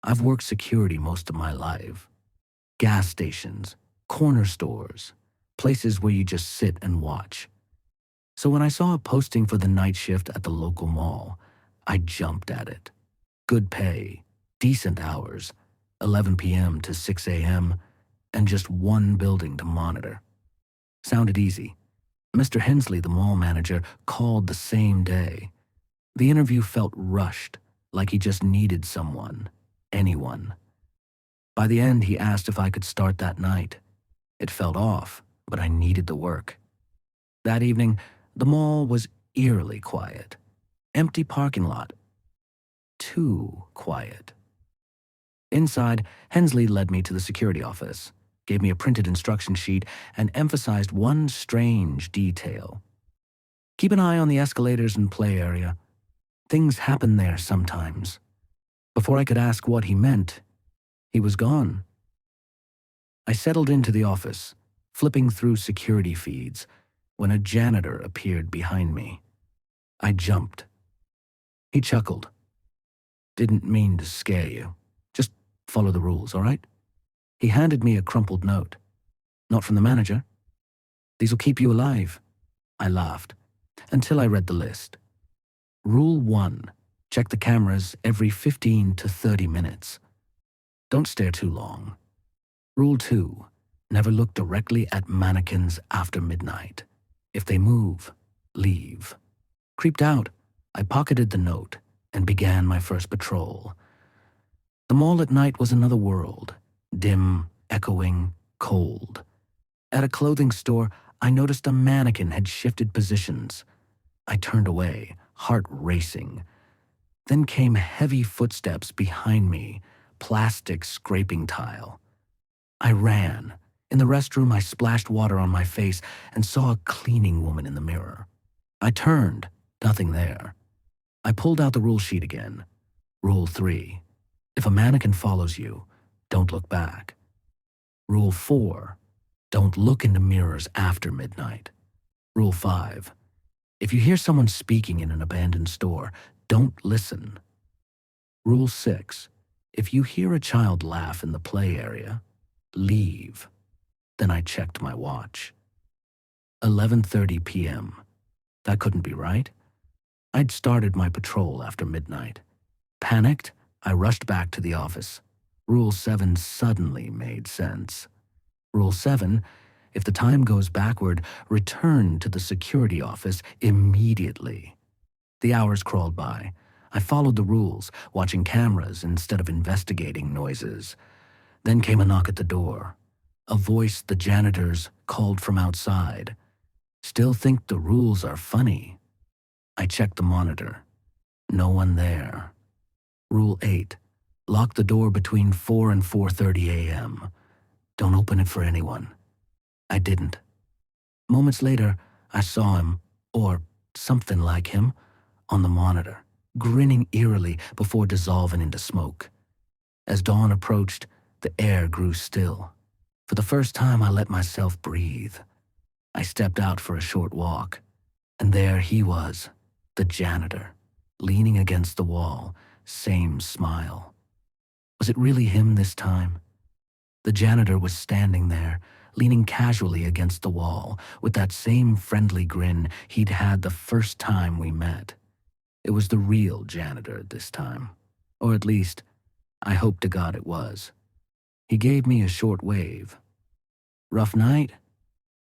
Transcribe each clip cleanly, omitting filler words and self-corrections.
I've worked security most of my life. Gas stations, corner stores, places where you just sit and watch. So when I saw a posting for the night shift at the local mall, I jumped at it. Good pay, decent hours, 11 p.m. to 6 a.m., and just one building to monitor. Sounded easy. Mr. Hensley, the mall manager, called the same day. The interview felt rushed, like he just needed someone, anyone. By the end, he asked if I could start that night. It felt off, but I needed the work. That evening, the mall was eerily quiet. Empty parking lot. Too quiet. Inside, Hensley led me to the security office, gave me a printed instruction sheet, and emphasized one strange detail. Keep an eye on the escalators and play area. Things happen there sometimes. Before I could ask what he meant, he was gone. I settled into the office, flipping through security feeds, when a janitor appeared behind me. I jumped. He chuckled. Didn't mean to scare you. Just follow the rules, all right? He handed me a crumpled note. Not from the manager. These will keep you alive. I laughed, until I read the list. Rule 1. Check the cameras every 15 to 30 minutes. Don't stare too long. Rule 2. Never look directly at mannequins after midnight. If they move, leave. Creeped out, I pocketed the note and began my first patrol. The mall at night was another world, dim, echoing, cold. At a clothing store, I noticed a mannequin had shifted positions. I turned away, heart racing. Then came heavy footsteps behind me, plastic scraping tile. I ran. In the restroom, I splashed water on my face and saw a cleaning woman in the mirror. I turned, nothing there. I pulled out the rule sheet again. Rule 3. If a mannequin follows you, don't look back. Rule 4. Don't look into mirrors after midnight. Rule 5. If you hear someone speaking in an abandoned store, don't listen. Rule 6. If you hear a child laugh in the play area, leave. Then I checked my watch. 11:30 p.m. That couldn't be right. I'd started my patrol after midnight. Panicked, I rushed back to the office. Rule 7 suddenly made sense. Rule 7, if the time goes backward, return to the security office immediately. The hours crawled by. I followed the rules, watching cameras instead of investigating noises. Then came a knock at the door. A voice the janitors called from outside. Still think the rules are funny. I checked the monitor. No one there. Rule 8. Lock the door between 4 and 4:30 a.m. Don't open it for anyone. I didn't. Moments later, I saw him, or something like him, on the monitor, grinning eerily before dissolving into smoke. As dawn approached, the air grew still. For the first time, I let myself breathe. I stepped out for a short walk, and there he was, the janitor, leaning against the wall, same smile. Was it really him this time? The janitor was standing there, leaning casually against the wall, with that same friendly grin he'd had the first time we met. It was the real janitor this time, or at least, I hope to God it was. He gave me a short wave. Rough night?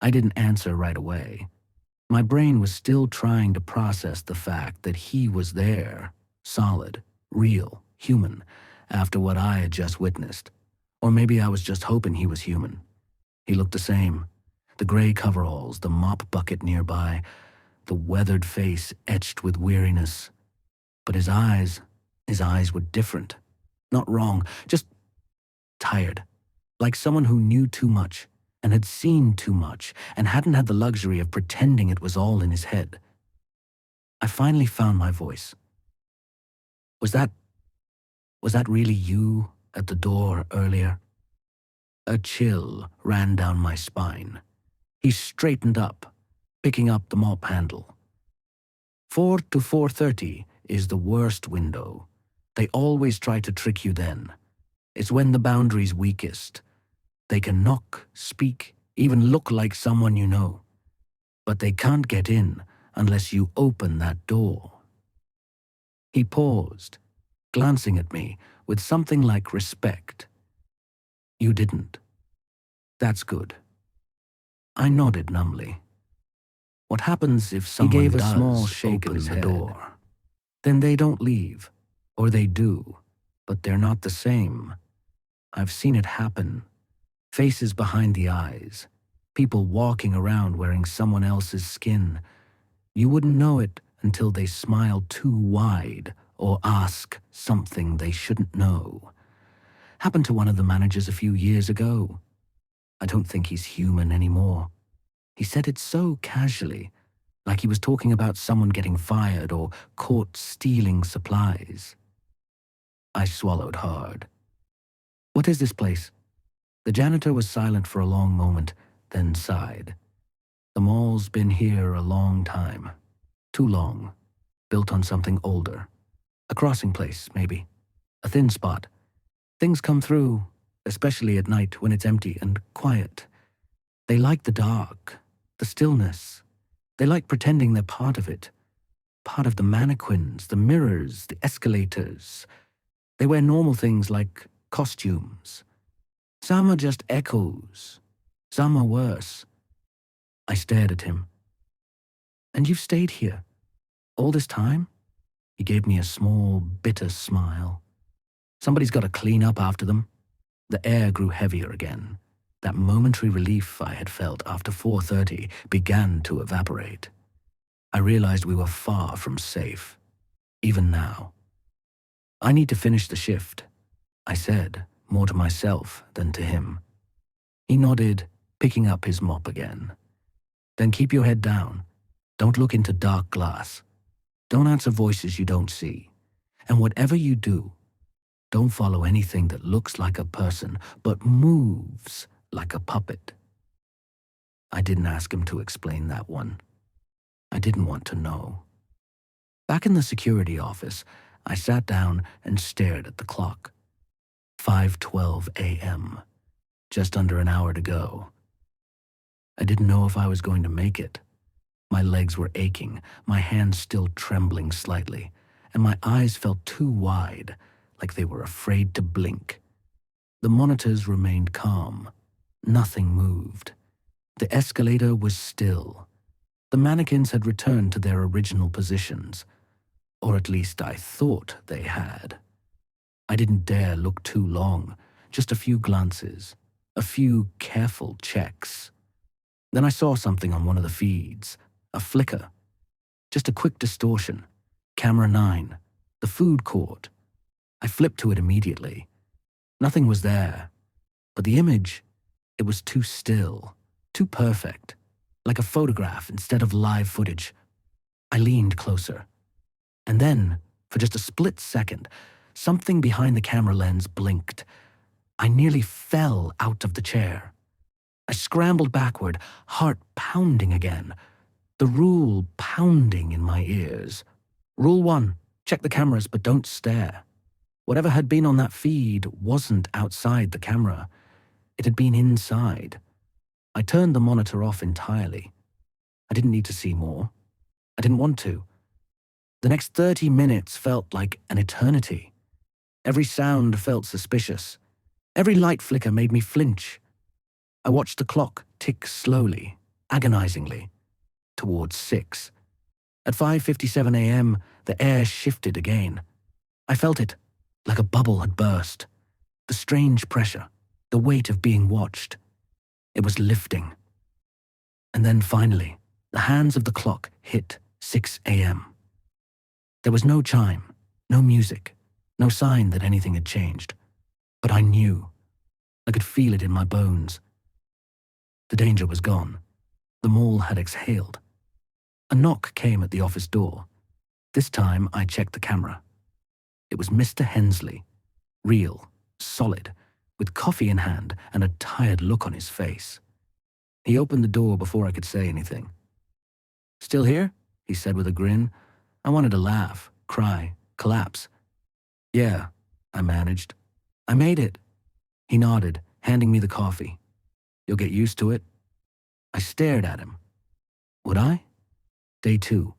I didn't answer right away. My brain was still trying to process the fact that he was there, solid, real, human, after what I had just witnessed. Or maybe I was just hoping he was human. He looked the same. The gray coveralls, the mop bucket nearby, the weathered face etched with weariness. But his eyes were different. Not wrong, just tired. Like someone who knew too much, and had seen too much, and hadn't had the luxury of pretending it was all in his head. I finally found my voice. Was that really you at the door earlier? A chill ran down my spine. He straightened up, picking up the mop handle. 4 to 4:30 is the worst window. They always try to trick you then. It's when the boundary's weakest. They can knock, speak, even look like someone you know. But they can't get in unless you open that door. He paused, glancing at me with something like respect. You didn't. That's good. I nodded numbly. What happens if someone He gave a does small shake of open his the head. door? Then they don't leave. Or they do, but they're not the same. I've seen it happen. Faces behind the eyes. People walking around wearing someone else's skin. You wouldn't know it until they smile too wide or ask something they shouldn't know. Happened to one of the managers a few years ago. I don't think he's human anymore. He said it so casually, like he was talking about someone getting fired or caught stealing supplies. I swallowed hard. What is this place? The janitor was silent for a long moment, then sighed. The mall's been here a long time. Too long. Built on something older. A crossing place, maybe. A thin spot. Things come through, especially at night when it's empty and quiet. They like the dark, the stillness. They like pretending they're part of it. Part of the mannequins, the mirrors, the escalators. They wear normal things like costumes. Some are just echoes. Some are worse. I stared at him. And you've stayed here? All this time? He gave me a small, bitter smile. Somebody's got to clean up after them. The air grew heavier again. That momentary relief I had felt after 4:30 began to evaporate. I realized we were far from safe, even now. I need to finish the shift, I said, more to myself than to him. He nodded, picking up his mop again. Then keep your head down. Don't look into dark glass. Don't answer voices you don't see. And whatever you do, don't follow anything that looks like a person but moves like a puppet. I didn't ask him to explain that one. I didn't want to know. Back in the security office, I sat down and stared at the clock. 5:12 a.m. Just under an hour to go. I didn't know if I was going to make it. My legs were aching, my hands still trembling slightly, and my eyes felt too wide, like they were afraid to blink. The monitors remained calm. Nothing moved. The escalator was still. The mannequins had returned to their original positions, or at least I thought they had. I didn't dare look too long, just a few glances, a few careful checks. Then I saw something on one of the feeds, a flicker, just a quick distortion. Camera 9, the food court. I flipped to it immediately. Nothing was there, but the image, it was too still, too perfect, like a photograph instead of live footage. I leaned closer. And then, for just a split second, something behind the camera lens blinked. I nearly fell out of the chair. I scrambled backward, heart pounding again. The rule pounding in my ears. Rule 1, check the cameras but don't stare. Whatever had been on that feed wasn't outside the camera. It had been inside. I turned the monitor off entirely. I didn't need to see more. I didn't want to. The next 30 minutes felt like an eternity. Every sound felt suspicious. Every light flicker made me flinch. I watched the clock tick slowly, agonizingly, towards 6. At 5:57 a.m., the air shifted again. I felt it, like a bubble had burst. The strange pressure, the weight of being watched. It was lifting. And then finally, the hands of the clock hit 6 a.m. There was no chime, no music, no sign that anything had changed. But I knew. I could feel it in my bones. The danger was gone. The mall had exhaled. A knock came at the office door. This time I checked the camera. It was Mr. Hensley, real, solid, with coffee in hand and a tired look on his face. He opened the door before I could say anything. "Still here?" he said with a grin. I wanted to laugh, cry, collapse. Yeah, I managed. I made it. He nodded, handing me the coffee. You'll get used to it. I stared at him. Would I? Day 2.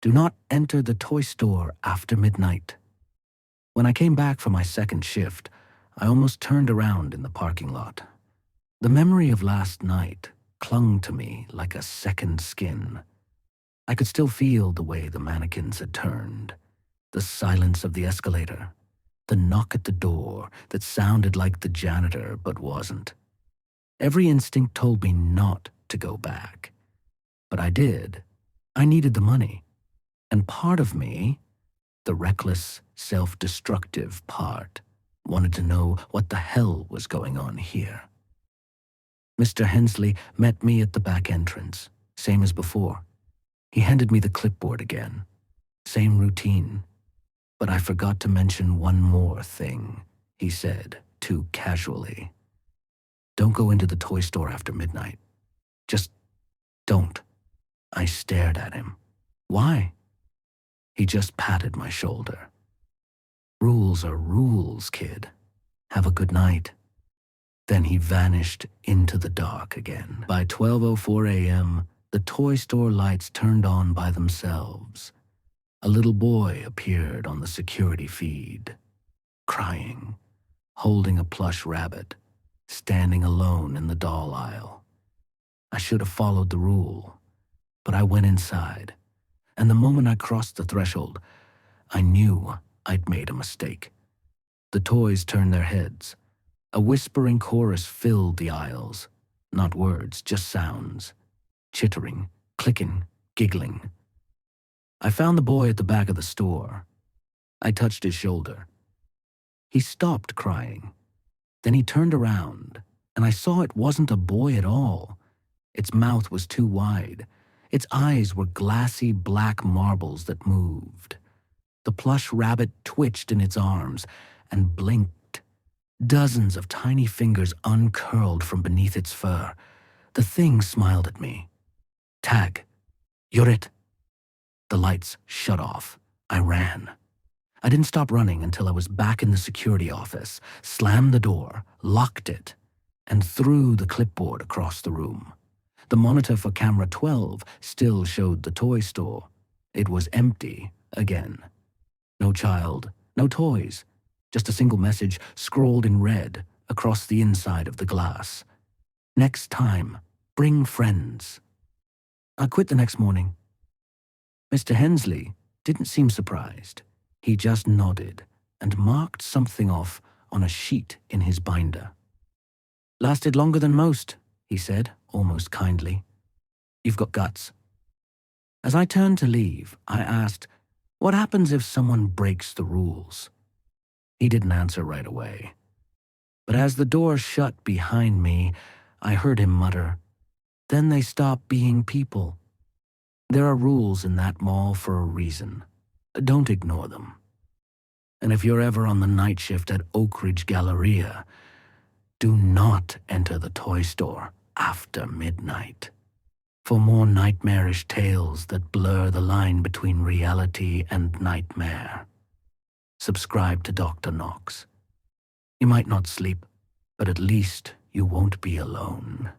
Do not enter the toy store after midnight. When I came back from my second shift, I almost turned around in the parking lot. The memory of last night clung to me like a second skin. I could still feel the way the mannequins had turned, the silence of the escalator, the knock at the door that sounded like the janitor but wasn't. Every instinct told me not to go back. But I did. I needed the money. And part of me, the reckless, self-destructive part, wanted to know what the hell was going on here. Mr. Hensley met me at the back entrance, same as before. He handed me the clipboard again. Same routine. But I forgot to mention one more thing, he said, too casually. Don't go into the toy store after midnight. Just don't. I stared at him. Why? He just patted my shoulder. Rules are rules, kid. Have a good night. Then he vanished into the dark again. By 12:04 a.m., the toy store lights turned on by themselves. A little boy appeared on the security feed, crying, holding a plush rabbit, standing alone in the doll aisle. I should have followed the rule, but I went inside, and the moment I crossed the threshold, I knew I'd made a mistake. The toys turned their heads. A whispering chorus filled the aisles. Not words, just sounds. Chittering, clicking, giggling. I found the boy at the back of the store. I touched his shoulder. He stopped crying. Then he turned around, and I saw it wasn't a boy at all. Its mouth was too wide. Its eyes were glassy black marbles that moved. The plush rabbit twitched in its arms and blinked. Dozens of tiny fingers uncurled from beneath its fur. The thing smiled at me. Tag, you're it. The lights shut off. I ran. I didn't stop running until I was back in the security office, slammed the door, locked it, and threw the clipboard across the room. The monitor for camera 12 still showed the toy store. It was empty again. No child, no toys, just a single message scrawled in red across the inside of the glass. Next time, bring friends. I quit the next morning. Mr. Hensley didn't seem surprised. He just nodded and marked something off on a sheet in his binder. Lasted longer than most, he said, almost kindly. You've got guts. As I turned to leave, I asked, what happens if someone breaks the rules? He didn't answer right away. But as the door shut behind me, I heard him mutter, then they stop being people. There are rules in that mall for a reason. Don't ignore them. And if you're ever on the night shift at Oak Ridge Galleria, do not enter the toy store after midnight. For more nightmarish tales that blur the line between reality and nightmare, subscribe to Dr. Nox. You might not sleep, but at least you won't be alone.